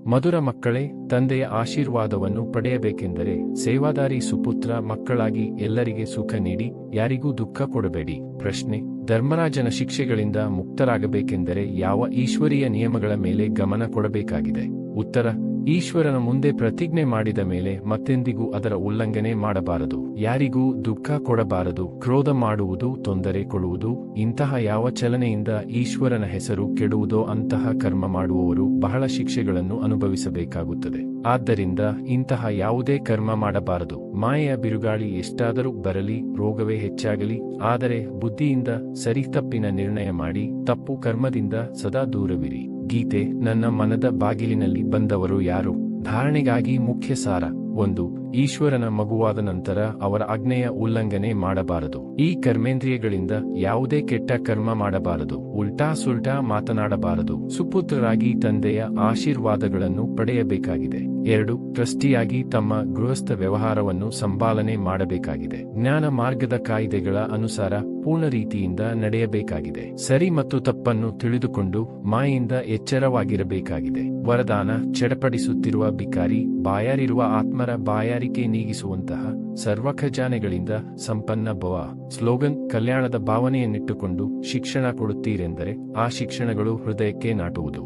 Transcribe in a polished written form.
ಮಧುರ ಮಕ್ಕಳೇ, ತಂದೆಯ ಆಶೀರ್ವಾದವನ್ನು ಪಡೆಯಬೇಕೆಂದರೆ ಸೇವಾದಾರಿ ಸುಪುತ್ರ ಮಕ್ಕಳಾಗಿ ಎಲ್ಲರಿಗೆ ಸುಖ ನೀಡಿ ಯಾರಿಗೂ ದುಃಖ ಕೊಡಬೇಡಿ. ಪ್ರಶ್ನೆ: ಧರ್ಮರಾಜನ ಶಿಕ್ಷೆಗಳಿಂದ ಮುಕ್ತರಾಗಬೇಕೆಂದರೆ ಯಾವ ಈಶ್ವರೀಯ ನಿಯಮಗಳ ಮೇಲೆ ಗಮನ ಕೊಡಬೇಕಾಗಿದೆ? ಉತ್ತರ: ಈಶ್ವರನ ಮುಂದೆ ಪ್ರತಿಜ್ಞೆ ಮಾಡಿದ ಮೇಲೆ ಮತ್ತೆಂದಿಗೂ ಅದರ ಉಲ್ಲಂಘನೆ ಮಾಡಬಾರದು. ಯಾರಿಗೂ ದುಃಖ ಕೊಡಬಾರದು. ಕ್ರೋಧ ಮಾಡುವುದು, ತೊಂದರೆ ಕೊಡುವುದು, ಇಂತಹ ಯಾವ ಚಲನೆಯಿಂದ ಈಶ್ವರನ ಹೆಸರು ಕೆಡುವುದೋ ಅಂತಹ ಕರ್ಮ ಮಾಡುವವರು ಬಹಳ ಶಿಕ್ಷೆಗಳನ್ನು ಅನುಭವಿಸಬೇಕಾಗುತ್ತದೆ. ಆದ್ದರಿಂದ ಇಂತಹ ಯಾವುದೇ ಕರ್ಮ ಮಾಡಬಾರದು. ಮಾಯೆಯ ಬಿರುಗಾಳಿ ಎಷ್ಟಾದರೂ ಬರಲಿ, ರೋಗವೇ ಹೆಚ್ಚಾಗಲಿ, ಆದರೆ ಬುದ್ಧಿಯಿಂದ ಸರಿತಪ್ಪಿನ ನಿರ್ಣಯ ಮಾಡಿ ತಪ್ಪು ಕರ್ಮದಿಂದ ಸದಾ ದೂರವಿರಿ. ಗೀತೆ: ನನ್ನ ಮನದ ಬಾಗಿಲಿನಲ್ಲಿ ಬಂದವರು ಯಾರು? ಧಾರಣೆಗಾಗಿ ಮುಖ್ಯ ಸಾರ: 1. ಈಶ್ವರನ ಮಗುವಾದ ನಂತರ ಅವರ ಆಜ್ಞೆಯ ಉಲ್ಲಂಘನೆ ಮಾಡಬಾರದು. ಈ ಕರ್ಮೇಂದ್ರಿಯಗಳಿಂದ ಯಾವುದೇ ಕೆಟ್ಟ ಕರ್ಮ ಮಾಡಬಾರದು. ಉಲ್ಟಾ ಸುಲ್ಟಾ ಮಾತನಾಡಬಾರದು. ಸುಪುತ್ರರಾಗಿ ತಂದೆಯ ಆಶೀರ್ವಾದಗಳನ್ನು ಪಡೆಯಬೇಕಾಗಿದೆ. 2. ಟ್ರಸ್ಟಿಯಾಗಿ ತಮ್ಮ ಗೃಹಸ್ಥ ವ್ಯವಹಾರವನ್ನು ಸಂಪಾಲನೆ ಮಾಡಬೇಕಾಗಿದೆ. ಜ್ಞಾನ ಮಾರ್ಗದ ಕಾಯ್ದೆಗಳ ಅನುಸಾರ ಪೂರ್ಣ ರೀತಿಯಿಂದ ನಡೆಯಬೇಕಾಗಿದೆ. ಸರಿ ಮತ್ತು ತಪ್ಪನ್ನು ತಿಳಿದುಕೊಂಡು ಮಾಯೆಯಿಂದ ಎಚ್ಚರವಾಗಿರಬೇಕಾಗಿದೆ. ವರದಾನ: ಚಡಪಡಿಸುತ್ತಿರುವ ಬಿಕಾರಿ, ಬಾಯಾರಿರುವ ಆತ್ಮರ ಬಾಯಾರಿಕೆ ನೀಗಿಸುವಂತಹ ಸರ್ವ ಖಜಾನೆಗಳಿಂದ ಸಂಪನ್ನ ಭವ. ಸ್ಲೋಗನ್: ಕಲ್ಯಾಣದ ಭಾವನೆಯನ್ನಿಟ್ಟುಕೊಂಡು ಶಿಕ್ಷಣ ಕೊಡುತ್ತೀರೆಂದರೆ ಆ ಶಿಕ್ಷಣಗಳು ಹೃದಯಕ್ಕೆ ನಾಟುವುದು.